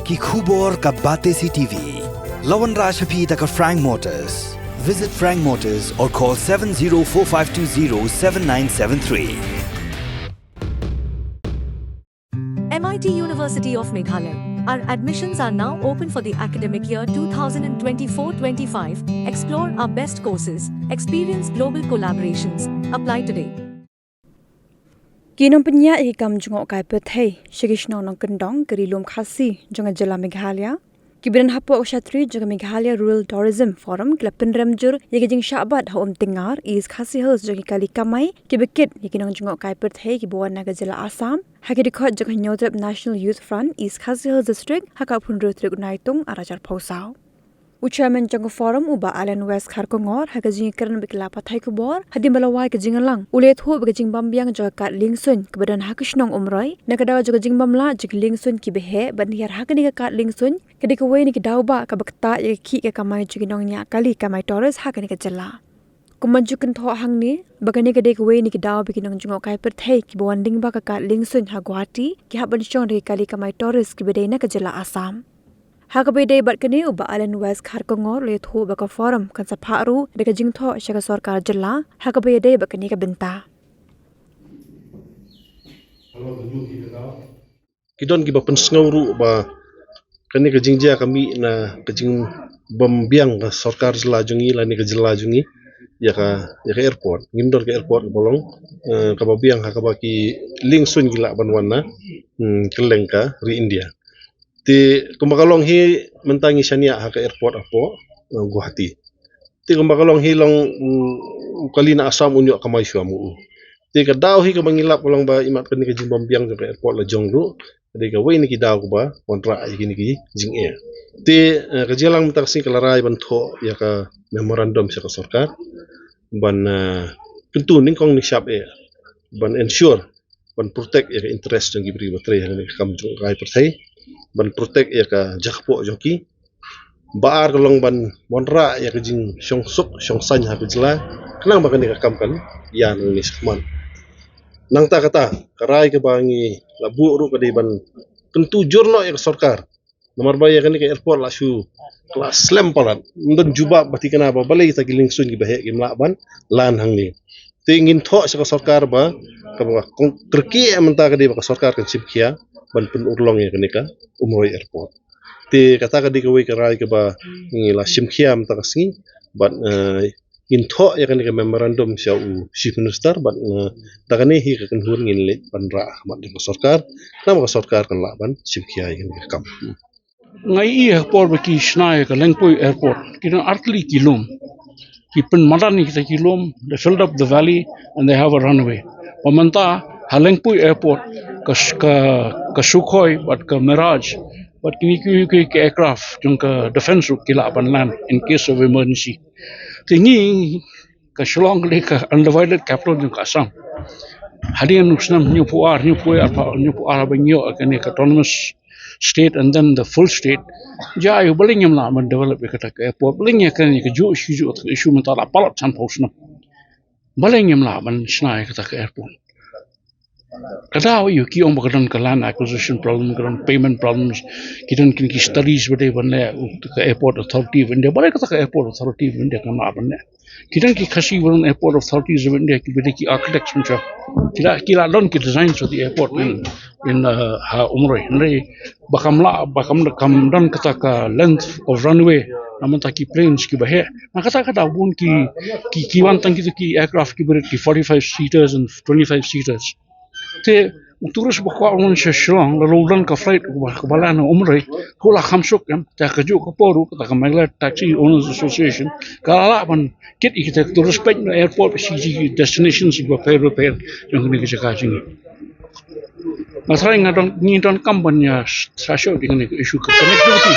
ki khubor ka bate CTV. Lawan Rajhapi taka Frank Motors. Visit Frank Motors or call 7045207973. MIT University of Meghalaya. Our admissions are now open for the academic year 2024-25. Explore our best courses. Experience global collaborations. Apply today. Kinong penya ikam jungok kai pethei shigishno nong kendong kerilum khasi jonga jela Meghalaya. Kibiran hapo kshatri jonga Meghalaya Rural Tourism Forum klapin ramjur yegijing syabat haum tingar is khasi hills jongi kali kamai kibekit yikinong jungok kai pethei kibuan naga jela Assam. Haki dikot jonga Nyodrep National Youth Front is khasi hills district hakapun rutrik naitung arajar pausau. Uchairman jonga forum uba Allen West Kharkongor hakajing keren bikla pathai kubor hadi malawai kajing alang ulet hu bakajing bambiang joka kat lingsun kebadan hakishnong umroi nakadawa joka jing bamla jik lingsun kibehe bandiar hakani kat lingsun kedikawai ni kidauba kabakta ya ki ke kamai jiginong nya kali kamai Taurus hakani kajala kumajukan tho hangni bagani kedikawai ni kidaw bikinong jungok kai perthei kibawan dingba kat lingsun ha Guwahati ki haban chong ri kali kamai Taurus kibedena kajala Assam. Hakabede batkani uba Allen West Kharkongor le thu baka forum kan sapharu deka jingtho shaka sarkar jilla hakabede bakani ka binta kidon ki bapen sngauru ba kani ka jingjia kami na ka jing bambiang ka sarkar jilla jungi lani ka jilla jungi ya ka airport ngindor ka airport bolong ka babiang hakabaki lingsun gila banwana kelengka ri India ti kumakalong hi mentangi syania ha ka airport apo Guwahati ti kumakalong hi long kalina Assam unyo kamay syamu ti ka daw hi ka mangilap lang ba imat ka ni ka jimbambiang ka airport la jongru di ka way ni ki daw ko ba kontra ay ni ki jing air ti ka jelang mentaksi kalaray banto ya ka memorandum sa ka sarkar ban kentu ning kong ni syap air ban ensure ban protect ya ka interest ng gibri batre ni ka kam jong kay pertai ban protect ya ka jakpo joki baar kolong ban monra ya ka jing syong sup syong san ha kujla kenang ba kani ka kam kan ya ni sakman nang ta kata karai ka bangi labu ru ka di ban kentu jurno ya ka sarkar nomor baya kani ka airport la shu kelas slam palat ndon juba bati kana ba balai ta giling sun gi bahe gi mlaban lan hang ni tingin tho sa ka sarkar ba ka ba terki amenta ka di ba ka sarkar kan sipkia ban pun urlong ya kenika umroi airport ti kata ka di ka wei karai ka ba ngila simkhiam ta kasi ban intho ya kenika memorandum sia u chief minister ban takani hi ka kan hur ngin le ban ra mat ka sarkar nama ka sarkar kan la ban simkhia ya kenika kam ngai i airport baki snai ka lengpoi airport kina artli kilom kipen madani kita kilom they filled up the valley and they have a runway pamanta halengpui airport ka Sukhoi but ka Mirage but kini ki aircraft jong ka defense kila ban land in case of emergency tingi ka Shillong le ka undivided capital jong ka Assam hadian nusnam new puar banyo akane ka autonomous state and then the full state jai balingam la man develop ka airport balingya kan ka ju issue mentala palat chan posna balingam la man snai ka airport Kadaw ki om bagdan ka land acquisition problem kan payment problems kitan kin ki studies bade banne ka airport authority of India bare ka airport authority of India kan banne kitan ki khasi ban airport authorities of India ki bade ki architects muncha kila don ki designs of the airport in ha umroi nre bakam dan kata ka length of runway namun taki planes ki bahe kata bun ki wantang ki aircraft ki bade ki 45 seaters and 25 seaters te turus bakwa on Shillong la rolan ka flight ka balan umrei kula khamsuk yam ta ka ju ka poru ka Meghalaya Taxi Owners Association kala ban kit ikita turus pet airport CG destinations go repair jong ni ka jingi masrai ngadon ni don company sasho dengan issue connectivity